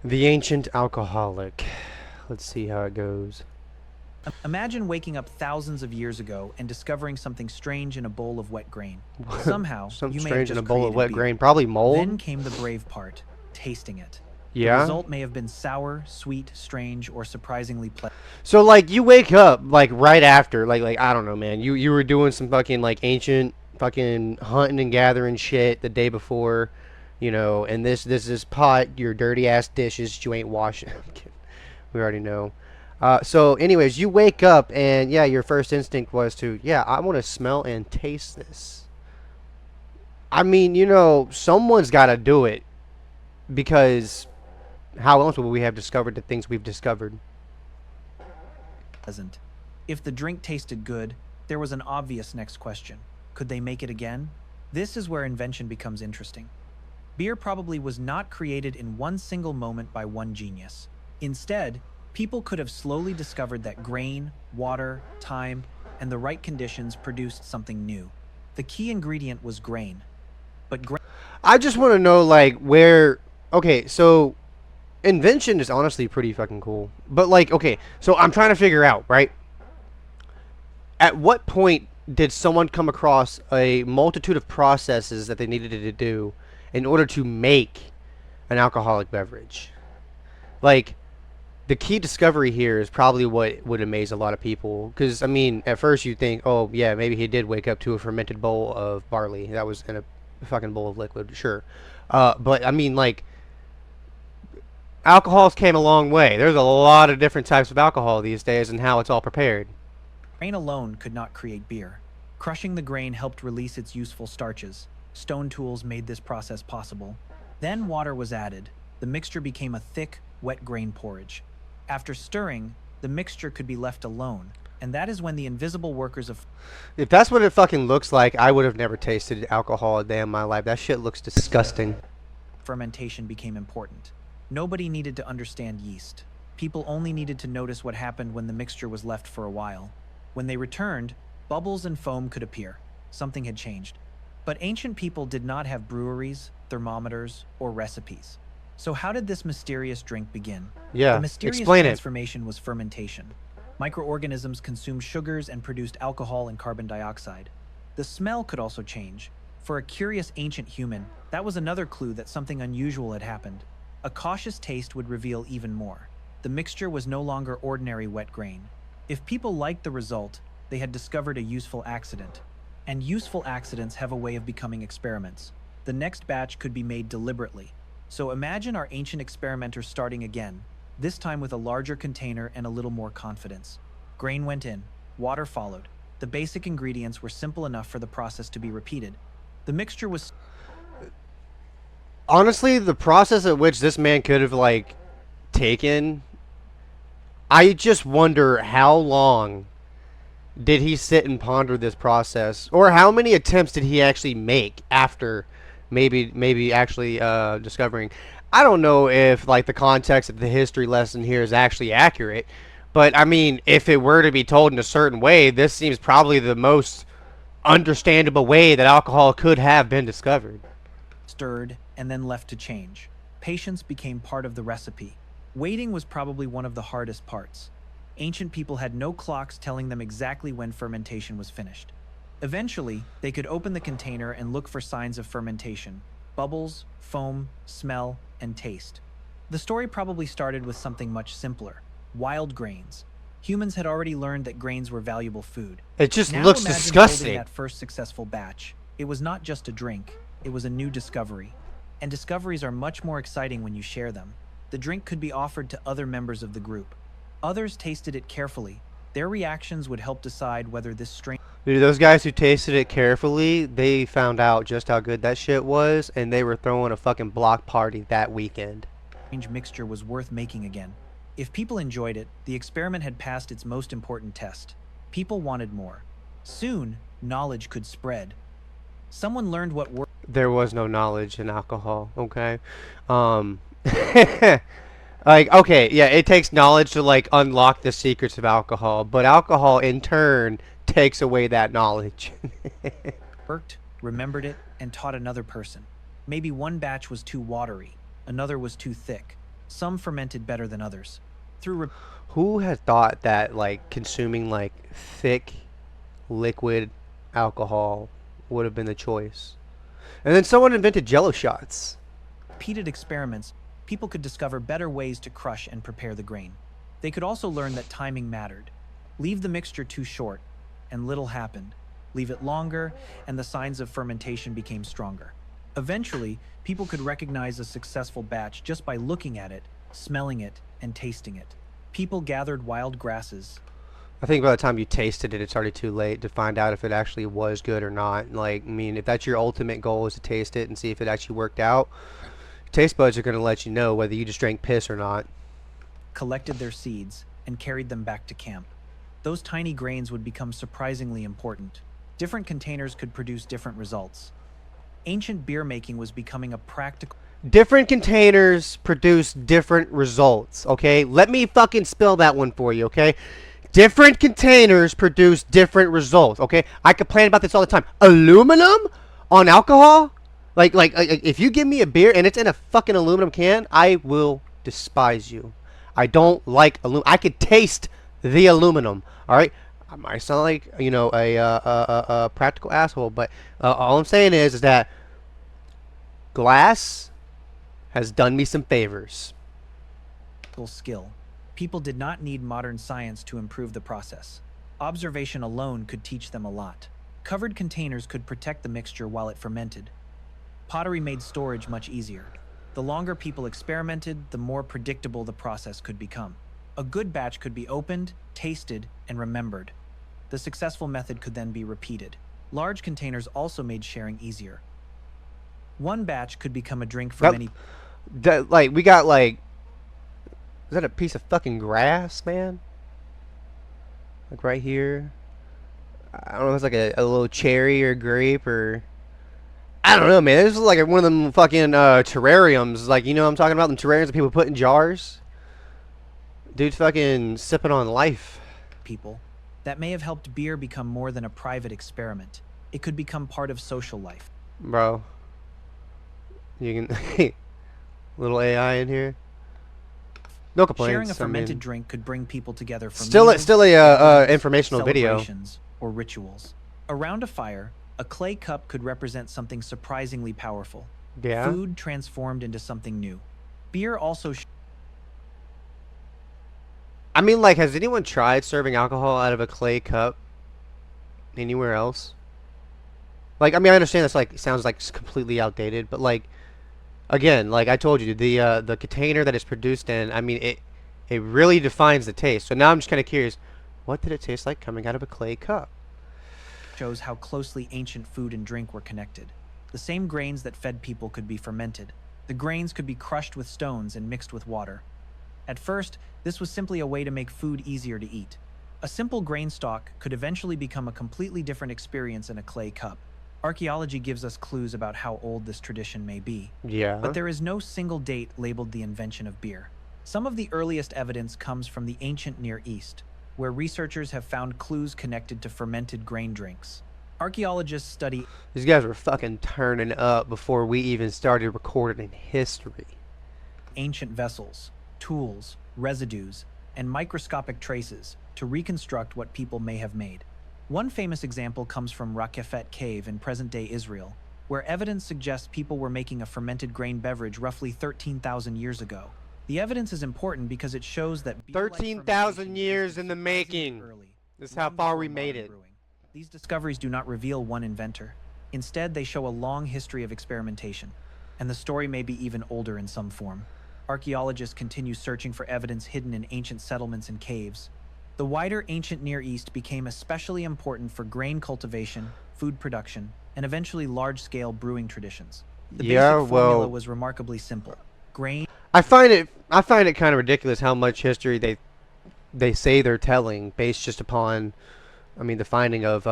The ancient alcoholic. Let's see how it goes. Imagine waking up thousands of years ago and discovering something strange in a bowl of wet grain. Somehow, Something you may have strange in a just bowl of created wet beer. grain. Probably mold. Then came the brave part, tasting it. The Yeah. result may have been sour, sweet, strange, or surprisingly pleasant. So like you wake up like right after like I don't know, man. You were doing some fucking like ancient fucking hunting and gathering shit the day before, and this pot, your dirty ass dishes you ain't washing. I'm kidding. We already know. So anyways, you wake up and yeah, your first instinct was to yeah, I want to smell and taste this. I mean, someone's got to do it because how else would we have discovered the things we've discovered? If the drink tasted good, there was an obvious next question. Could they make it again? This is where invention becomes interesting. Beer probably was not created in one single moment by one genius. Instead, people could have slowly discovered that grain, water, time, and the right conditions produced something new. The key ingredient was grain. But grain I just want to know like where. Okay, so invention is honestly pretty fucking cool. But like, okay, so I'm trying to figure out right. At what point did someone come across a multitude of processes that they needed to do in order to make an alcoholic beverage? Like, the key discovery here is probably what would amaze a lot of people. Because, I mean, at first you think, oh, yeah, maybe he did wake up to a fermented bowl of barley. That was in a fucking bowl of liquid, sure. But, I mean, like, alcohol's came a long way. There's a lot of different types of alcohol these days and how it's all prepared. alone could not create beer. Crushing the grain helped release its useful starches. Stone tools made this process possible. Then water was added. The mixture became a thick, wet grain porridge. After stirring, the mixture could be left alone, and that is when the invisible workers of If that's what it fucking looks like, I would have never tasted alcohol a day in my life. That shit looks disgusting. fermentation became important. Nobody needed to understand yeast. People only needed to notice what happened when the mixture was left for a while. When they returned, bubbles and foam could appear. Something had changed. But ancient people did not have breweries, thermometers, or recipes. So how did this mysterious drink begin? The Yeah, mysterious explain it. transformation was fermentation. Microorganisms consumed sugars and produced alcohol and carbon dioxide. The smell could also change. For a curious ancient human, that was another clue that something unusual had happened. A cautious taste would reveal even more. The mixture was no longer ordinary wet grain. If people liked the result, they had discovered a useful accident. And useful accidents have a way of becoming experiments. The next batch could be made deliberately. So imagine our ancient experimenters starting again, this time with a larger container and a little more confidence. Grain went in, water followed. The basic ingredients were simple enough for the process to be repeated. The mixture was Honestly, the process at which this man could have like taken, I just wonder how long did he sit and ponder this process, or how many attempts did he actually make after maybe actually discovering. I don't know if like the context of the history lesson here is actually accurate, but I mean, if it were to be told in a certain way, this seems probably the most understandable way that alcohol could have been discovered. stirred and then left to change. Patience became part of the recipe. Waiting was probably one of the hardest parts. Ancient people had no clocks telling them exactly when fermentation was finished. Eventually, they could open the container and look for signs of fermentation: bubbles, foam, smell, and taste. The story probably started with something much simpler: wild grains. Humans had already learned that grains were valuable food. It just Now looks imagine holding disgusting. that first successful batch. It was not just a drink, it was a new discovery. And discoveries are much more exciting when you share them. The drink could be offered to other members of the group. Others tasted it carefully. Their reactions would help decide whether this strange Dude, those guys who tasted it carefully, they found out just how good that shit was, and they were throwing a fucking block party that weekend. mixture was worth making again. If people enjoyed it, the experiment had passed its most important test. People wanted more. Soon, knowledge could spread. Someone learned what worked. There was no knowledge in alcohol, okay? Um, like, okay, yeah, it takes knowledge to, like, unlock the secrets of alcohol, but alcohol, in turn, takes away that knowledge. Remembered it, and taught another person. Maybe one batch was too watery, another was too thick. Some fermented better than others. Through Who had thought that like consuming like thick liquid alcohol would have been the choice? And then someone invented Jello shots. repeated experiments, people could discover better ways to crush and prepare the grain. They could also learn that timing mattered. Leave the mixture too short, and little happened. Leave it longer, and the signs of fermentation became stronger. Eventually, people could recognize a successful batch just by looking at it, smelling it, and tasting it. People gathered wild grasses. I think by the time you tasted it, it's already too late to find out if it actually was good or not. Like, I mean, if that's your ultimate goal is to taste it and see if it actually worked out, taste buds are going to let you know whether you just drank piss or not. Collected their seeds, and carried them back to camp. Those tiny grains would become surprisingly important. Different containers could produce different results. Ancient beer making was becoming a practical. Different containers produce different results, okay? Let me fucking spill that one for you, okay? Different containers produce different results, okay? I complain about this all the time. Aluminum on alcohol? Like, if you give me a beer and it's in a fucking aluminum can, I will despise you. I don't like aluminum. I could taste the aluminum, all right? I might sound like, you know, a practical asshole, but all I'm saying is that glass has done me some favors. Skill. People did not need modern science to improve the process. Observation alone could teach them a lot. Covered containers could protect the mixture while it fermented. Pottery made storage much easier. The longer people experimented, the more predictable the process could become. A good batch could be opened, tasted, and remembered. The successful method could then be repeated. Large containers also made sharing easier. One batch could become a drink for many. Like, we got like, is that a piece of fucking grass, man? Like right here. I don't know if it's like a little cherry or grape or, I don't know, man. This is like one of them fucking terrariums. Like, you know what I'm talking about? Them terrariums that people put in jars. Dude's fucking sipping on life. People. That may have helped beer become more than a private experiment. It could become part of social life. Bro. You can... little AI in here. No complaints. Sharing a fermented drink could bring people together for still meals, a informational video. celebrations, or rituals. Around a fire, a clay cup could represent something surprisingly powerful. Yeah. Food transformed into something new. Beer also. I mean, like, has anyone tried serving alcohol out of a clay cup anywhere else? Like, I mean, I understand that's like sounds like completely outdated, but like, again, like I told you, the container that it's produced in, I mean, it really defines the taste. So now I'm just kind of curious, what did it taste like coming out of a clay cup? Shows how closely ancient food and drink were connected. The same grains that fed people could be fermented. The grains could be crushed with stones and mixed with water. At first, this was simply a way to make food easier to eat. A simple grain stalk could eventually become a completely different experience in a clay cup. Archaeology gives us clues about how old this tradition may be. Yeah. But there is no single date labeled the invention of beer. Some of the earliest evidence comes from the ancient Near East, where researchers have found clues connected to fermented grain drinks. Archaeologists study. These guys were fucking turning up before we even started recording history. Ancient vessels, tools, residues, and microscopic traces to reconstruct what people may have made. One famous example comes from Rakefet Cave in present-day Israel, where evidence suggests people were making a fermented grain beverage roughly 13,000 years ago. The evidence is important because it shows that 13,000 years in the making. This is how far we made it. These discoveries do not reveal one inventor. Instead, they show a long history of experimentation, and the story may be even older in some form. Archaeologists continue searching for evidence hidden in ancient settlements and caves. The wider ancient Near East became especially important for grain cultivation, food production, and eventually large-scale brewing traditions. The basic formula was remarkably simple. Grain. I find it kind of ridiculous how much history they say they're telling based just upon, I mean, the finding of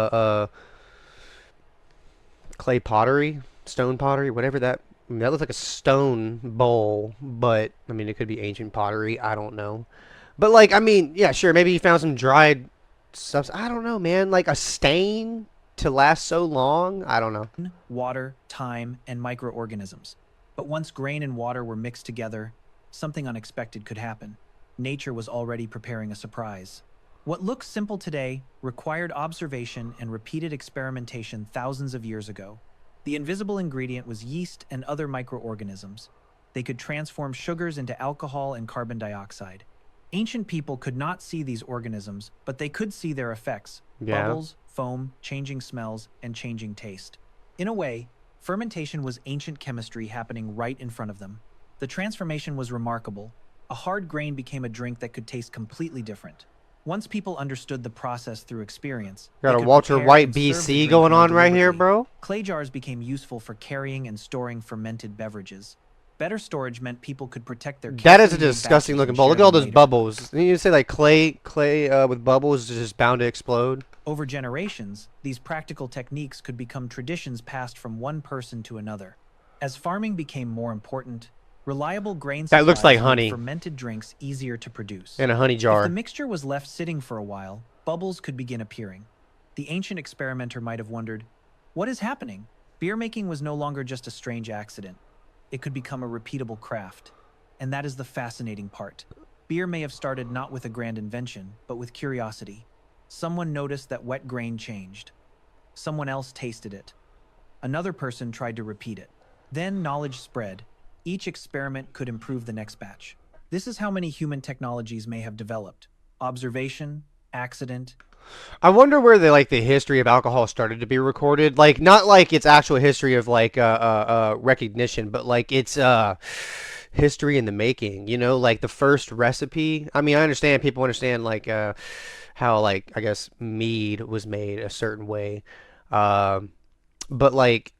clay pottery, stone pottery, whatever that. I mean, that looks like a stone bowl, but I mean, it could be ancient pottery. I don't know. But like, I mean, yeah, sure. Maybe you found some dried stuff. I don't know, man. Like a stain to last so long. I don't know. Water, time, and microorganisms. But once grain and water were mixed together, something unexpected could happen. Nature was already preparing a surprise. What looks simple today required observation and repeated experimentation thousands of years ago. The invisible ingredient was yeast and other microorganisms. They could transform sugars into alcohol and carbon dioxide. Ancient people could not see these organisms, but they could see their effects: Yeah. bubbles, foam, changing smells, and changing taste. In a way, fermentation was ancient chemistry happening right in front of them. The transformation was remarkable. A hard grain became a drink that could taste completely different. Once people understood the process through experience, they Got a could Walter prepare White and serve the BC drink going more on right here, deliberately. bro. Clay jars became useful for carrying and storing fermented beverages. Better storage meant people could protect their That is a carefully made disgusting batches looking and bowl. Look share at all them those later. bubbles. You say like clay with bubbles is just bound to explode. Over generations, these practical techniques could become traditions passed from one person to another. As farming became more important, reliable grain That looks like supplies made honey. fermented drinks easier to produce. In a honey If jar. the mixture was left sitting for a while, bubbles could begin appearing. The ancient experimenter might have wondered, what is happening? Beer making was no longer just a strange accident. It could become a repeatable craft. And that is the fascinating part. Beer may have started not with a grand invention, but with curiosity. Someone noticed that wet grain changed. Someone else tasted it. Another person tried to repeat it. Then knowledge spread. Each experiment could improve the next batch. This is how many human technologies may have developed: observation, accident. I wonder where the history of alcohol started to be recorded. Like not like its actual history of recognition, but like its history in the making. You know, like the first recipe. I mean, I understand people understand how like I guess mead was made a certain way, um, but like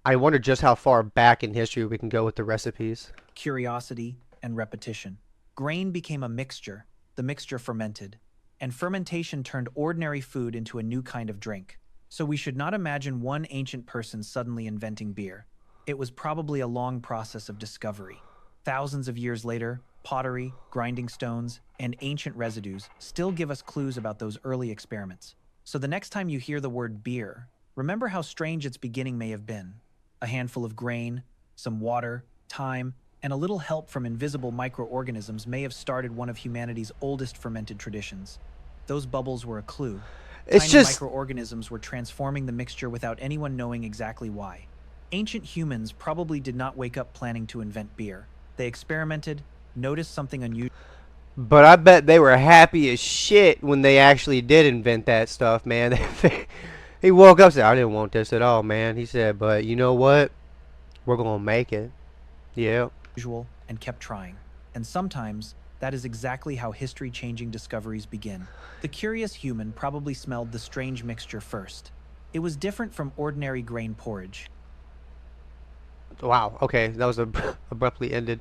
I wonder just how far back in history we can go with the recipes. Curiosity, and repetition. Grain became a mixture, the mixture fermented, and fermentation turned ordinary food into a new kind of drink. So we should not imagine one ancient person suddenly inventing beer. It was probably a long process of discovery. Thousands of years later, pottery, grinding stones, and ancient residues still give us clues about those early experiments. So the next time you hear the word beer, remember how strange its beginning may have been. A handful of grain, some water, time, and a little help from invisible microorganisms may have started one of humanity's oldest fermented traditions. Those bubbles were a clue. It's Tiny just microorganisms were transforming the mixture without anyone knowing exactly why. Ancient humans probably did not wake up planning to invent beer. They experimented, noticed something unusual. But I bet they were happy as shit when they actually did invent that stuff, man. He woke up and said, I didn't want this at all, man. He said, but you know what? We're going to make it. Yeah. And kept trying. And sometimes, that is exactly how history-changing discoveries begin. The curious human probably smelled the strange mixture first. It was different from ordinary grain porridge. Wow. Okay. That was abruptly ended.